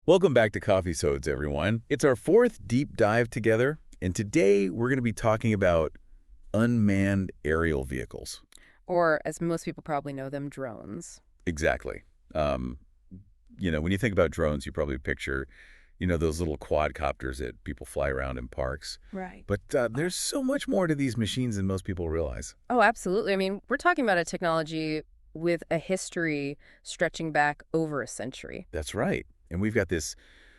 Welcome back to Coffeesodes, everyone. It's our fourth deep dive together, and today we're going to be talking about unmanned aerial vehicles. Or, as most people probably know them, drones. Exactly. Um, when you think about drones, you probably picture, those little quadcopters that people fly around in parks. Right. But there's so much more to these machines than most people realize. Oh, absolutely. I mean, we're talking about a technology with a history stretching back over a century. That's right. And we've got this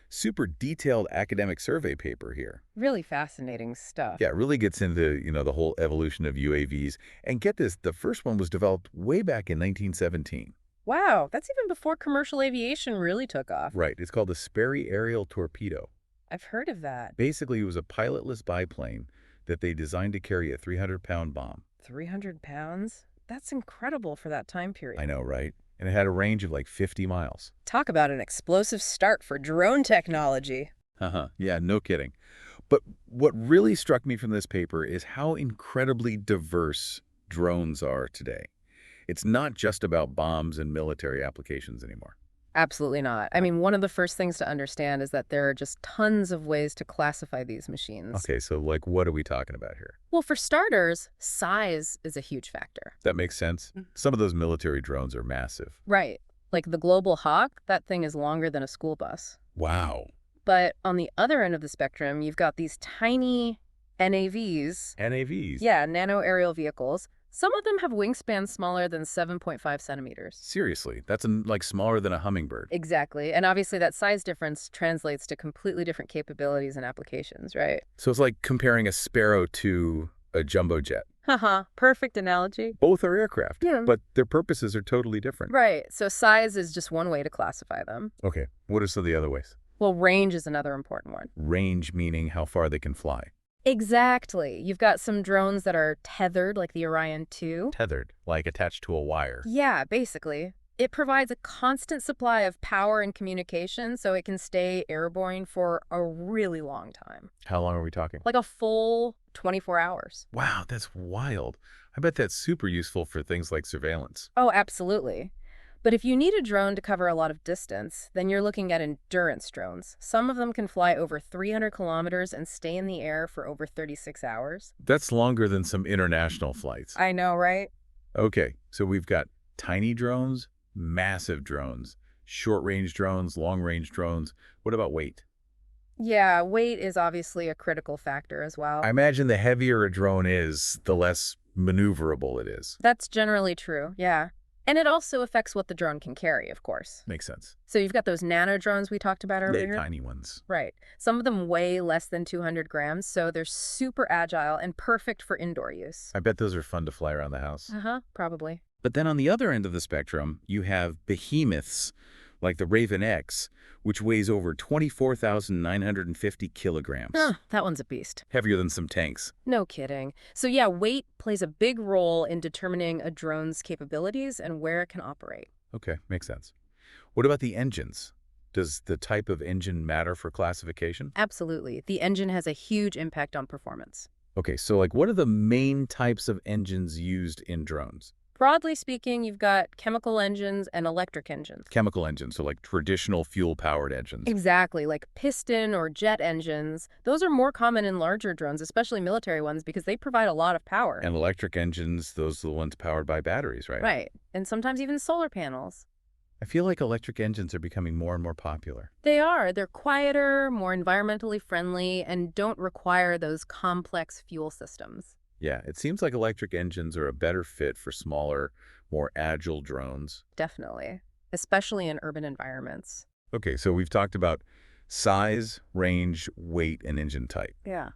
super detailed academic survey paper here. Really fascinating stuff. Yeah, it really gets into, the whole evolution of UAVs. And get this, the first one was developed way back in 1917. Wow, that's even before commercial aviation really took off. Right. It's called the Sperry Aerial Torpedo. I've heard of that. Basically, it was a pilotless biplane that they designed to carry a 300-pound bomb. 300 pounds? That's incredible for that time period. I know, right? And it had a range of like 50 miles. Talk about an explosive start for drone technology. Uh-huh. Yeah, no kidding. But what really struck me from this paper is how incredibly diverse drones are today. It's not just about bombs and military applications anymore. Absolutely not. I mean, one of the first things to understand is that there are just tons of ways to classify these machines. Okay, so like what are we talking about here? Well, for starters, size is a huge factor. That makes sense. Some of those military drones are massive. Right. Like the Global Hawk, that thing is longer than a school bus. Wow. But on the other end of the spectrum, you've got these tiny NAVs. NAVs. Yeah, nano aerial vehicles. Some of them have wingspans smaller than 7.5 centimeters. Seriously, that's like smaller than a hummingbird. Exactly. And obviously that size difference translates to completely different capabilities and applications, right? So it's like comparing a sparrow to a jumbo jet. Haha, perfect analogy. Both are aircraft, Yeah. but their purposes are totally different. Right. So size is just one way to classify them. Okay, what are some of the other ways? Well, range is another important one. Range meaning how far they can fly. Exactly. You've got some drones that are tethered, like the Orion 2. Tethered, like attached to a wire. Yeah, basically. It provides a constant supply of power and communication so it can stay airborne for a really long time. How long are we talking? Like a full 24 hours. Wow, that's wild. I bet that's super useful for things like surveillance. Oh, absolutely. But if you need a drone to cover a lot of distance, then you're looking at endurance drones. Some of them can fly over 300 kilometers and stay in the air for over 36 hours. That's longer than some international flights. I know, right? Okay, so we've got tiny drones, massive drones, short-range drones, long-range drones. What about weight? Yeah, weight is obviously a critical factor as well. I imagine the heavier a drone is, the less maneuverable it is. That's generally true, yeah. And it also affects what the drone can carry, of course. Makes sense. So you've got those nano drones we talked about They're earlier. tiny ones. Right. Some of them weigh less than 200 grams, so they're super agile and perfect for indoor use. I bet those are fun to fly around the house. Uh-huh, probably. But then on the other end of the spectrum, you have behemoths like the Raven X, which weighs over 24,950 kilograms. That one's a beast. Heavier than some tanks. No kidding. So yeah, weight plays a big role in determining a drone's capabilities and where it can operate. Okay, makes sense. What about the engines? Does the type of engine matter for classification? Absolutely. The engine has a huge impact on performance. Okay, so like what are the main types of engines used in drones? Broadly speaking, you've got chemical engines and electric engines. Chemical engines, so like traditional fuel-powered engines. Exactly, like piston or jet engines. Those are more common in larger drones, especially military ones, because they provide a lot of power. And electric engines, those are the ones powered by batteries, right? Right, and sometimes even solar panels. I feel like electric engines are becoming more and more popular. They are. They're quieter, more environmentally friendly, and don't require those complex fuel systems. Yeah, it seems like electric engines are a better fit for smaller, more agile drones. Definitely, especially in urban environments. Okay, so we've talked about size, range, weight, and engine type. Yeah.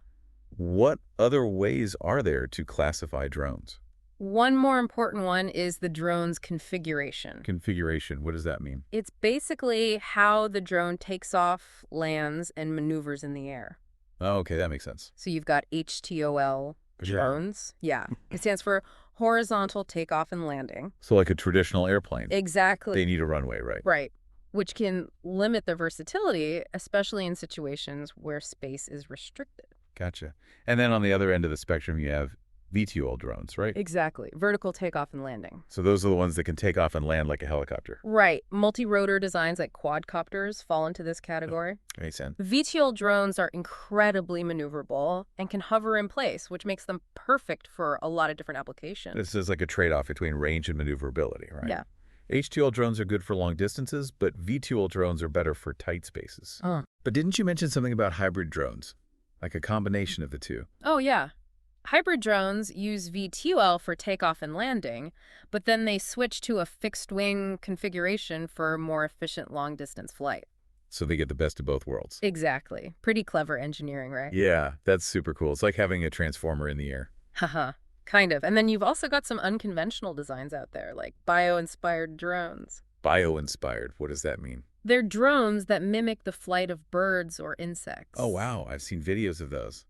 What other ways are there to classify drones? One more important one is the drone's configuration. Configuration, what does that mean? It's basically how the drone takes off, lands, and maneuvers in the air. Oh, okay, that makes sense. So you've got HTOL drones. Yeah. It stands for horizontal takeoff and landing. So like a traditional airplane. Exactly. They need a runway, right? Right. Which can limit the versatility, especially in situations where space is restricted. Gotcha. And then on the other end of the spectrum, you have VTOL drones, right? Exactly. Vertical takeoff and landing. So those are the ones that can take off and land like a helicopter. Right. Multi-rotor designs like quadcopters fall into this category. Makes sense. VTOL drones are incredibly maneuverable and can hover in place, which makes them perfect for a lot of different applications. This is like a trade-off between range and maneuverability, right? Yeah. HTOL drones are good for long distances, but VTOL drones are better for tight spaces. But didn't you mention something about hybrid drones? Like a combination of the two? Oh, yeah. Hybrid drones use VTOL for takeoff and landing, but then they switch to a fixed-wing configuration for more efficient long-distance flight. So they get the best of both worlds. Exactly. Pretty clever engineering, right? Yeah, that's super cool. It's like having a transformer in the air. Haha. Kind of. And then you've also got some unconventional designs out there, like bio-inspired drones. Bio-inspired, what does that mean? They're drones that mimic the flight of birds or insects. Oh, wow, I've seen videos of those.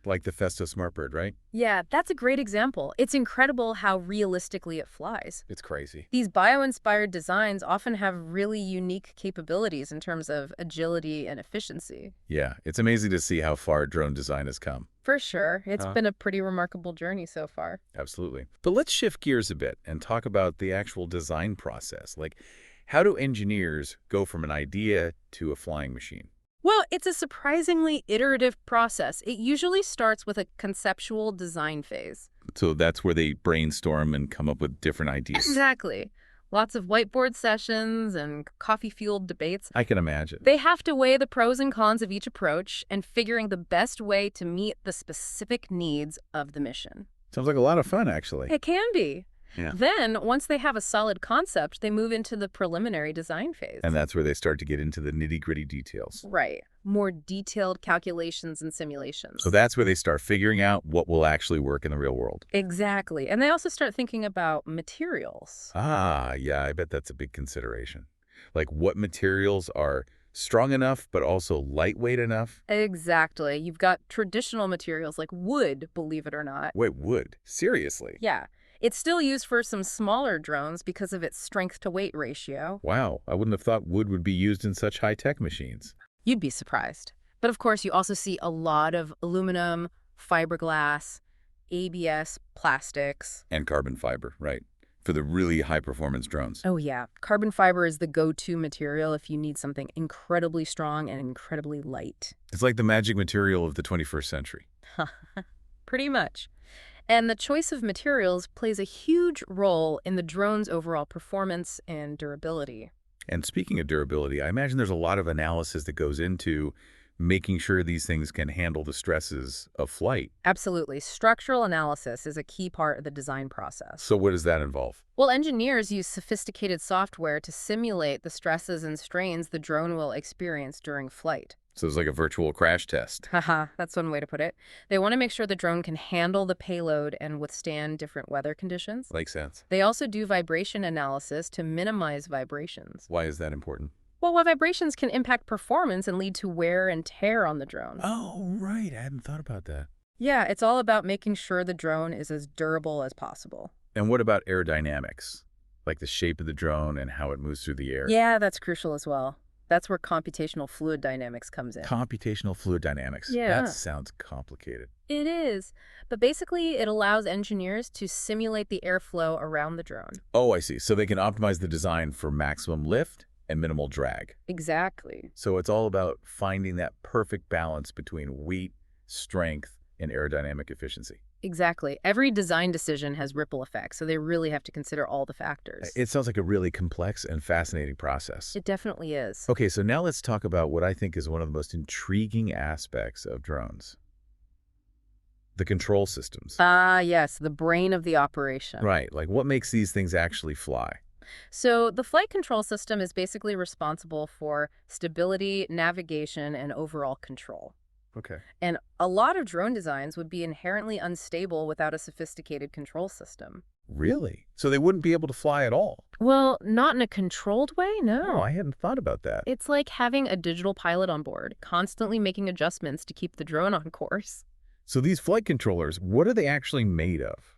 Like the Festo Smartbird, right? Yeah, that's a great example. It's incredible how realistically it flies. It's crazy. These bio-inspired designs often have really unique capabilities in terms of agility and efficiency. Yeah, it's amazing to see how far drone design has come. For sure. It's been a pretty remarkable journey so far. Absolutely. But let's shift gears a bit and talk about the actual design process. Like, how do engineers go from an idea to a flying machine? Well, it's a surprisingly iterative process. It usually starts with a conceptual design phase. So that's where they brainstorm and come up with different ideas. Exactly. Lots of whiteboard sessions and coffee-fueled debates. I can imagine. They have to weigh the pros and cons of each approach and figuring the best way to meet the specific needs of the mission. Sounds like a lot of fun, actually. It can be. Yeah. Then, once they have a solid concept, they move into the preliminary design phase. And that's where they start to get into the nitty-gritty details. Right. More detailed calculations and simulations. So that's where they start figuring out what will actually work in the real world. Exactly. And they also start thinking about materials. Ah, yeah, I bet that's a big consideration. Like what materials are strong enough, but also lightweight enough? Exactly. You've got traditional materials like wood, believe it or not. Wait, wood? Seriously? Yeah. It's still used for some smaller drones because of its strength-to-weight ratio. Wow, I wouldn't have thought wood would be used in such high-tech machines. You'd be surprised. But of course, you also see a lot of aluminum, fiberglass, ABS, plastics. And carbon fiber, right? For the really high-performance drones. Oh yeah, carbon fiber is the go-to material if you need something incredibly strong and incredibly light. It's like the magic material of the 21st century. Pretty much. And the choice of materials plays a huge role in the drone's overall performance and durability. And speaking of durability, I imagine there's a lot of analysis that goes into making sure these things can handle the stresses of flight. Absolutely. Structural analysis is a key part of the design process. So what does that involve? Well, engineers use sophisticated software to simulate the stresses and strains the drone will experience during flight. So it's like a virtual crash test. Haha, that's one way to put it. They want to make sure the drone can handle the payload and withstand different weather conditions. Makes sense. They also do vibration analysis to minimize vibrations. Why is that important? Well, vibrations can impact performance and lead to wear and tear on the drone. Oh, right. I hadn't thought about that. Yeah, it's all about making sure the drone is as durable as possible. And what about aerodynamics? Like the shape of the drone and how it moves through the air? Yeah, that's crucial as well. That's where computational fluid dynamics comes in. Computational fluid dynamics. Yeah. That sounds complicated. It is. But basically, it allows engineers to simulate the airflow around the drone. Oh, I see. So they can optimize the design for maximum lift and minimal drag. Exactly. So it's all about finding that perfect balance between weight, strength, and aerodynamic efficiency. Exactly. Every design decision has ripple effects, so they really have to consider all the factors. It sounds like a really complex and fascinating process. It definitely is. Okay, so now let's talk about what I think is one of the most intriguing aspects of drones. The control systems. Ah, yes, the brain of the operation. Right, like what makes these things actually fly? So the flight control system is basically responsible for stability, navigation, and overall control. Okay. And a lot of drone designs would be inherently unstable without a sophisticated control system. Really? So they wouldn't be able to fly at all? Well, not in a controlled way, no. Oh, I hadn't thought about that. It's like having a digital pilot on board, constantly making adjustments to keep the drone on course. So these flight controllers, what are they actually made of?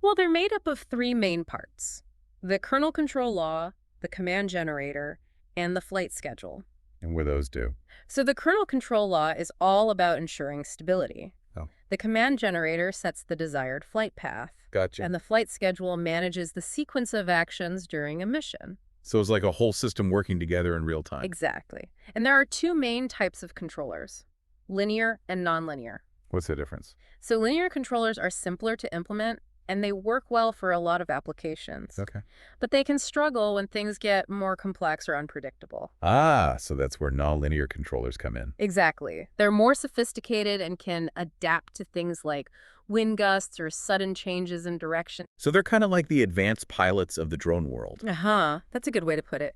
Well, they're made up of three main parts: the kernel control law, the command generator, and the flight schedule. And what do those do? So the kernel control law is all about ensuring stability. Oh, The command generator sets the desired flight path, gotcha. and the flight schedule manages the sequence of actions during a mission. So it's like a whole system working together in real time. Exactly. And there are two main types of controllers, linear and nonlinear. What's the difference? So linear controllers are simpler to implement, and they work well for a lot of applications. Okay. But they can struggle when things get more complex or unpredictable. Ah, so that's where nonlinear controllers come in. Exactly. They're more sophisticated and can adapt to things like wind gusts or sudden changes in direction. So they're kind of like the advanced pilots of the drone world. Uh-huh. That's a good way to put it.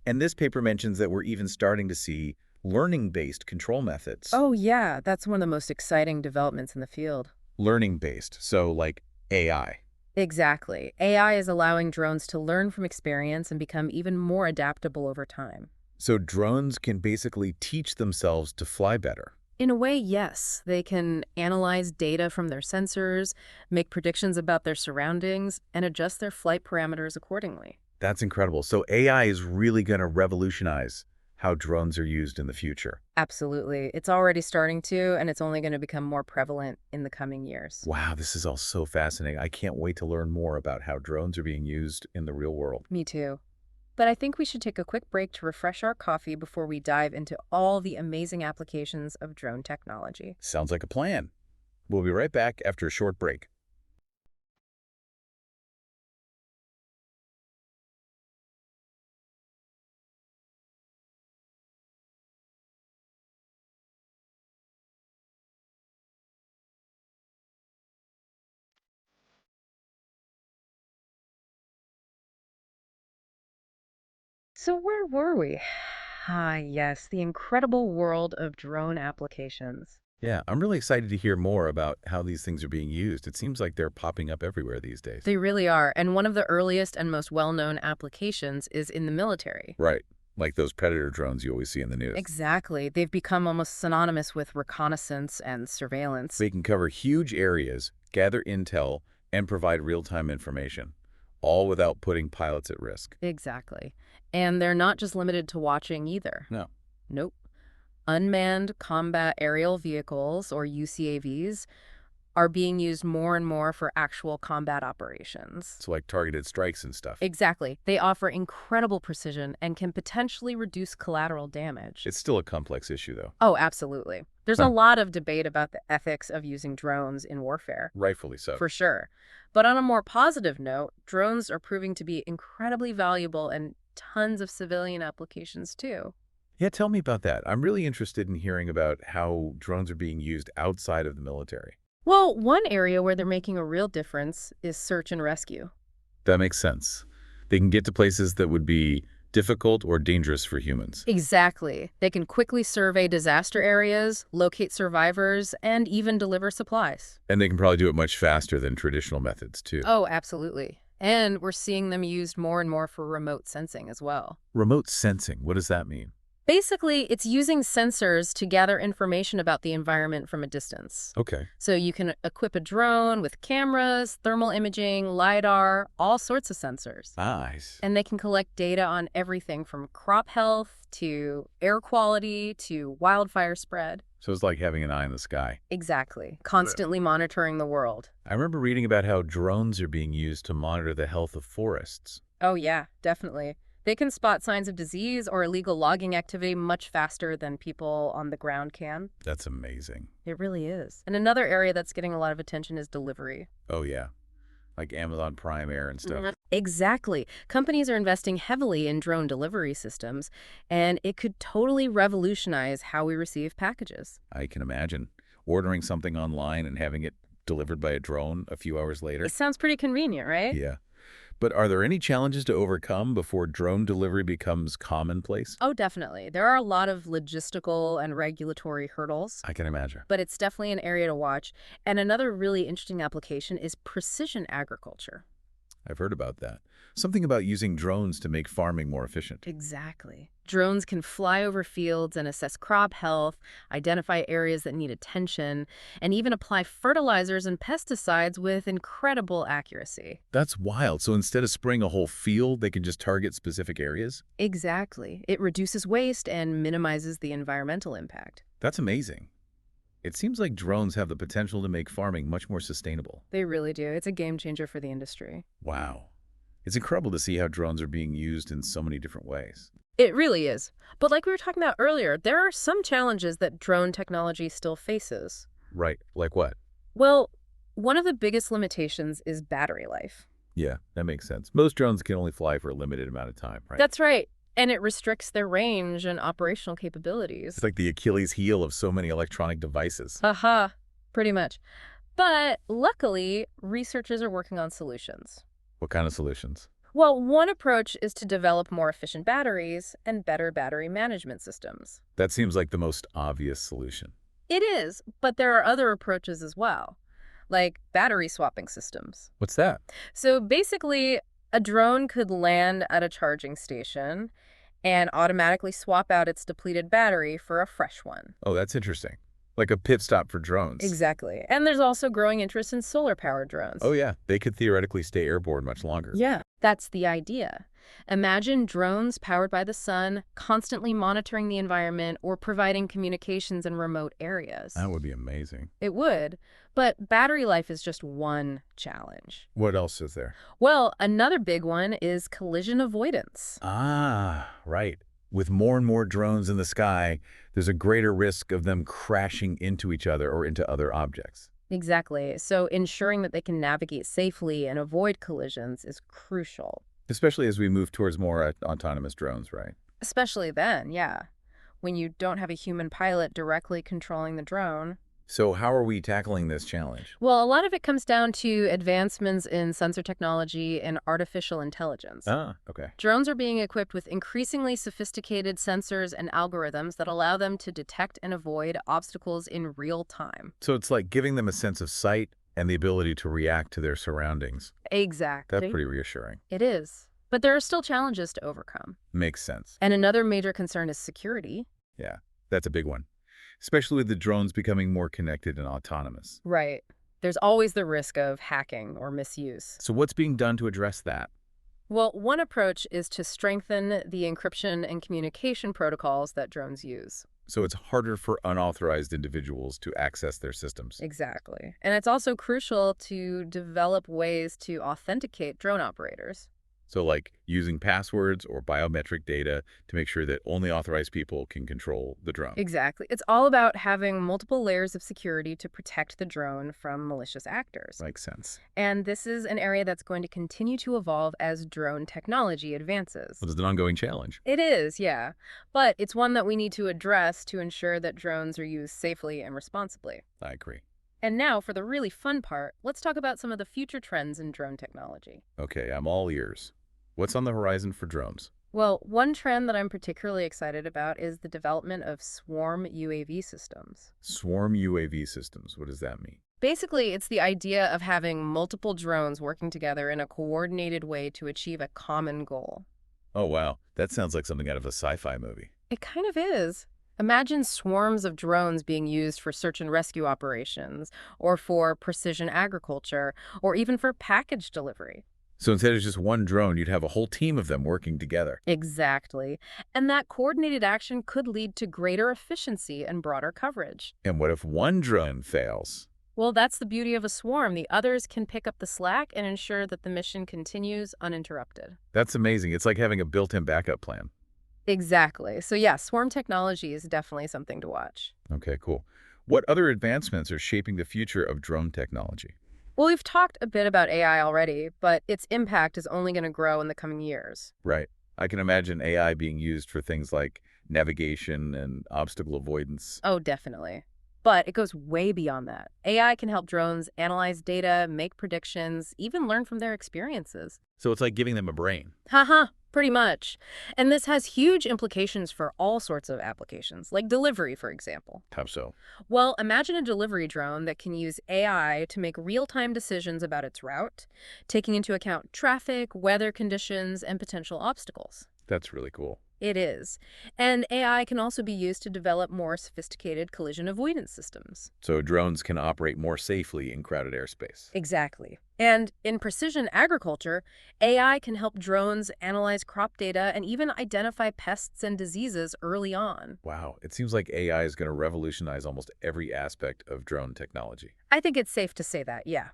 And this paper mentions that we're even starting to see learning-based control methods. Oh, yeah. That's one of the most exciting developments in the field. Learning-based, so like AI. Exactly. AI is allowing drones to learn from experience and become even more adaptable over time. So drones can basically teach themselves to fly better. In a way, yes. They can analyze data from their sensors, make predictions about their surroundings, and adjust their flight parameters accordingly. That's incredible. So AI is really going to revolutionize how drones are used in the future. Absolutely. It's already starting to, and it's only going to become more prevalent in the coming years. Wow, this is all so fascinating. I can't wait to learn more about how drones are being used in the real world. Me too. But I think we should take a quick break to refresh our coffee before we dive into all the amazing applications of drone technology. Sounds like a plan. We'll be right back after a short break. So where were we? Ah, yes, the incredible world of drone applications. Yeah, I'm really excited to hear more about how these things are being used. It seems like they're popping up everywhere these days. They really are, and one of the earliest and most well-known applications is in the military. Right, like those predator drones you always see in the news. Exactly. They've become almost synonymous with reconnaissance and surveillance. They can cover huge areas, gather intel, and provide real-time information, all without putting pilots at risk. Exactly. And they're not just limited to watching either. No. Nope. Unmanned combat aerial vehicles, or UCAVs, are being used more and more for actual combat operations. So like targeted strikes and stuff. Exactly. They offer incredible precision and can potentially reduce collateral damage. It's still a complex issue, though. Oh, absolutely. There's Huh. a lot of debate about the ethics of using drones in warfare, Rightfully so. for sure. But on a more positive note, drones are proving to be incredibly valuable in tons of civilian applications too. Yeah, tell me about that. I'm really interested in hearing about how drones are being used outside of the military. Well, one area where they're making a real difference is search and rescue. That makes sense. They can get to places that would be difficult or dangerous for humans. Exactly. They can quickly survey disaster areas, locate survivors, and even deliver supplies. And they can probably do it much faster than traditional methods, too. Oh, absolutely. And we're seeing them used more and more for remote sensing as well. Remote sensing, what does that mean? Basically, it's using sensors to gather information about the environment from a distance. Okay. So you can equip a drone with cameras, thermal imaging, LiDAR, all sorts of sensors. Nice. And they can collect data on everything from crop health to air quality to wildfire spread. So it's like having an eye in the sky. Exactly. Constantly monitoring the world. I remember reading about how drones are being used to monitor the health of forests. Oh, yeah, definitely. They can spot signs of disease or illegal logging activity much faster than people on the ground can. That's amazing. It really is. And another area that's getting a lot of attention is delivery. Oh, yeah. Like Amazon Prime Air and stuff. Exactly. Companies are investing heavily in drone delivery systems, and it could totally revolutionize how we receive packages. I can imagine ordering something online and having it delivered by a drone a few hours later. It sounds pretty convenient, right? Yeah. But are there any challenges to overcome before drone delivery becomes commonplace? Oh, definitely. There are a lot of logistical and regulatory hurdles, I can imagine. but it's definitely an area to watch. And another really interesting application is precision agriculture. I've heard about that. Something about using drones to make farming more efficient. Exactly. Drones can fly over fields and assess crop health, identify areas that need attention, and even apply fertilizers and pesticides with incredible accuracy. That's wild. So instead of spraying a whole field, they can just target specific areas? Exactly. It reduces waste and minimizes the environmental impact. That's amazing. It seems like drones have the potential to make farming much more sustainable. They really do. It's a game changer for the industry. Wow. It's incredible to see how drones are being used in so many different ways. It really is. But like we were talking about earlier, there are some challenges that drone technology still faces. Right. Like what? Well, one of the biggest limitations is battery life. Yeah, that makes sense. Most drones can only fly for a limited amount of time, right? That's right. And it restricts their range and operational It's capabilities. like the Achilles heel of so many electronic devices. Haha, pretty much. But luckily, researchers are working on solutions. What kind of solutions? Well, one approach is to develop more efficient batteries and better battery management systems. That seems like the most obvious solution. It is, but there are other approaches as well, like battery swapping systems. What's that? So basically, a drone could land at a charging station and automatically swap out its depleted battery for a fresh one. Oh, that's interesting. Like a pit stop for drones. Exactly. And there's also growing interest in solar-powered drones. Oh, yeah. They could theoretically stay airborne much longer. Yeah. That's the idea. Imagine drones powered by the sun, constantly monitoring the environment or providing communications in remote areas. That would be amazing. It would, but battery life is just one challenge. What else is there? Well, another big one is collision avoidance. Ah, right. With more and more drones in the sky, there's a greater risk of them crashing into each other or into other objects. Exactly. So ensuring that they can navigate safely and avoid collisions is crucial. Especially as we move towards more autonomous drones, right? Especially then, yeah. When you don't have a human pilot directly controlling the drone. So how are we tackling this challenge? Well, a lot of it comes down to advancements in sensor technology and artificial intelligence. Ah, okay. Drones are being equipped with increasingly sophisticated sensors and algorithms that allow them to detect and avoid obstacles in real time. So it's like giving them a sense of sight and the ability to react to their surroundings. Exactly. That's pretty reassuring. It is. But there are still challenges to overcome. Makes sense. And another major concern is security. Yeah, that's a big one. Especially with the drones becoming more connected and autonomous. Right. There's always the risk of hacking or misuse. So what's being done to address that? Well, one approach is to strengthen the encryption and communication protocols that drones use. So it's harder for unauthorized individuals to access their systems. Exactly. And it's also crucial to develop ways to authenticate drone operators. So like using passwords or biometric data to make sure that only authorized people can control the drone. Exactly. It's all about having multiple layers of security to protect the drone from malicious actors. Makes sense. And this is an area that's going to continue to evolve as drone technology advances. Well, it's an ongoing challenge. It is, yeah. But it's one that we need to address to ensure that drones are used safely and responsibly. I agree. And now, for the really fun part, let's talk about some of the future trends in drone technology. Okay, I'm all ears. What's on the horizon for drones? Well, one trend that I'm particularly excited about is the development of swarm UAV systems. Swarm UAV systems. What does that mean? Basically, it's the idea of having multiple drones working together in a coordinated way to achieve a common goal. Oh, wow. That sounds like something out of a sci-fi movie. It kind of is. Imagine swarms of drones being used for search and rescue operations, or for precision agriculture, or even for package delivery. So instead of just one drone, you'd have a whole team of them working together. Exactly. And that coordinated action could lead to greater efficiency and broader coverage. And what if one drone fails? Well, that's the beauty of a swarm. The others can pick up the slack and ensure that the mission continues uninterrupted. That's amazing. It's like having a built-in backup plan. Exactly. So yeah, swarm technology is definitely something to watch. Okay, cool. What other advancements are shaping the future of drone technology? Well, we've talked a bit about AI already, but its impact is only going to grow in the coming years. Right. I can imagine AI being used for things like navigation and obstacle avoidance. Oh, definitely. But it goes way beyond that. AI can help drones analyze data, make predictions, even learn from their experiences. So it's like giving them a brain. Haha, pretty much. And this has huge implications for all sorts of applications, like delivery, for example. How so? Well, imagine a delivery drone that can use AI to make real-time decisions about its route, taking into account traffic, weather conditions, and potential obstacles. That's really cool. It is. And AI can also be used to develop more sophisticated collision avoidance systems. So drones can operate more safely in crowded airspace. Exactly. And in precision agriculture, AI can help drones analyze crop data and even identify pests and diseases early on. Wow, it seems like AI is going to revolutionize almost every aspect of drone technology. I think it's safe to say that, yeah.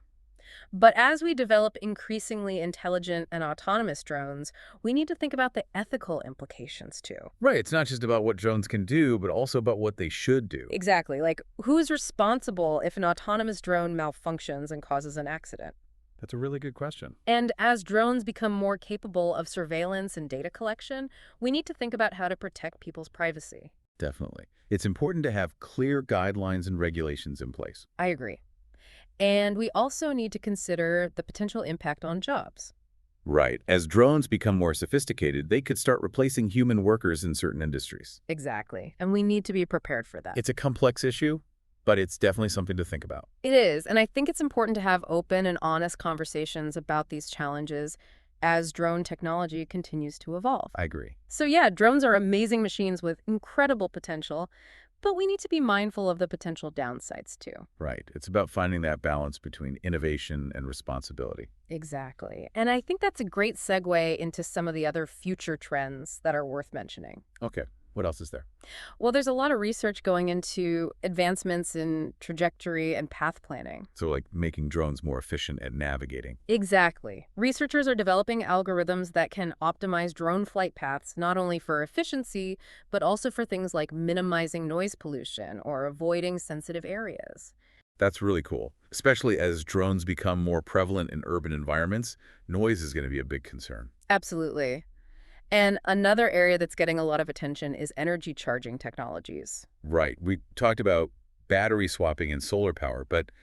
But as we develop increasingly intelligent and autonomous drones, we need to think about the ethical implications too. Right, it's not just about what drones can do, but also about what they should do. Exactly. Like, who's responsible if an autonomous drone malfunctions and causes an accident? That's a really good question. And as drones become more capable of surveillance and data collection, we need to think about how to protect people's privacy. Definitely. It's important to have clear guidelines and regulations in place. I agree. And we also need to consider the potential impact on jobs. Right. As drones become more sophisticated, they could start replacing human workers in certain industries. Exactly. And we need to be prepared for that. It's a complex issue, but it's definitely something to think about. It is. And I think it's important to have open and honest conversations about these challenges as drone technology continues to evolve. I agree. So yeah, drones are amazing machines with incredible potential, but we need to be mindful of the potential downsides too. Right. It's about finding that balance between innovation and responsibility. Exactly. And I think that's a great segue into some of the other future trends that are worth mentioning. Okay. What else is there? Well, there's a lot of research going into advancements in trajectory and path planning. So like making drones more efficient at navigating. Exactly. Researchers are developing algorithms that can optimize drone flight paths not only for efficiency, but also for things like minimizing noise pollution or avoiding sensitive areas. That's really cool. Especially as drones become more prevalent in urban environments, noise is going to be a big concern. Absolutely. And another area that's getting a lot of attention is energy charging technologies. Right. We talked about battery swapping and solar power, but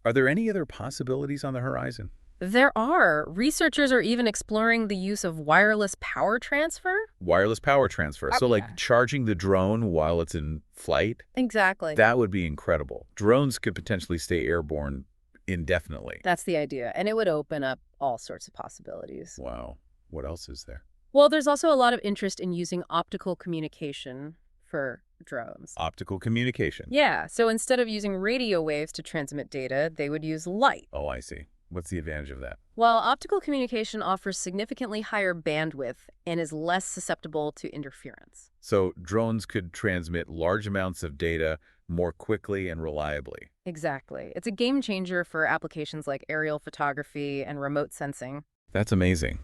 are there any other possibilities on the horizon? There are. Researchers are even exploring the use of wireless power transfer. Wireless power transfer. So Yeah. like charging the drone while it's in flight? Exactly. That would be incredible. Drones could potentially stay airborne indefinitely. That's the idea. And it would open up all sorts of possibilities. Wow. What else is there? Well, there's also a lot of interest in using optical communication for drones. Optical communication. Yeah, so instead of using radio waves to transmit data, they would use light. Oh, I see. What's the advantage of that? While optical communication offers significantly higher bandwidth and is less susceptible to interference. So drones could transmit large amounts of data more quickly and reliably. Exactly. It's a game changer for applications like aerial photography and remote sensing. That's amazing.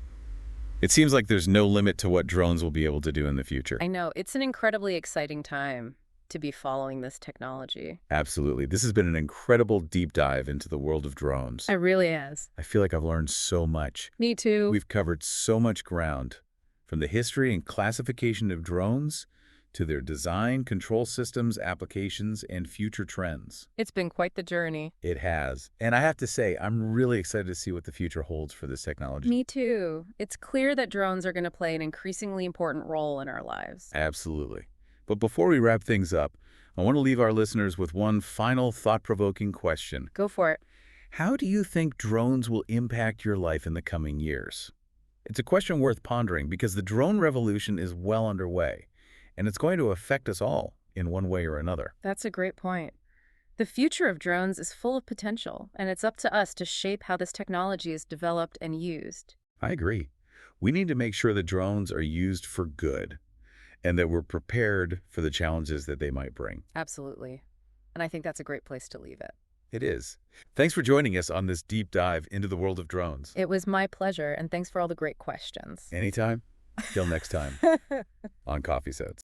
It seems like there's no limit to what drones will be able to do in the future. I know, it's an incredibly exciting time to be following this technology. Absolutely. This has been an incredible deep dive into the world of drones. It really is. I feel like I've learned so much. Me too. We've covered so much ground, from the history and classification of drones to their design, control systems, applications, and future trends. It's been quite the journey. It has. And I have to say, I'm really excited to see what the future holds for this technology. Me too. It's clear that drones are going to play an increasingly important role in our lives. Absolutely. But before we wrap things up, I want to leave our listeners with one final thought-provoking question. Go for it. How do you think drones will impact your life in the coming years? It's a question worth pondering because the drone revolution is well underway, and it's going to affect us all in one way or another. That's a great point. The future of drones is full of potential, and it's up to us to shape how this technology is developed and used. I agree. We need to make sure that drones are used for good and that we're prepared for the challenges that they might bring. Absolutely. And I think that's a great place to leave it. It is. Thanks for joining us on this deep dive into the world of drones. It was my pleasure, and thanks for all the great questions. Anytime. Till next time on Coffeesodes.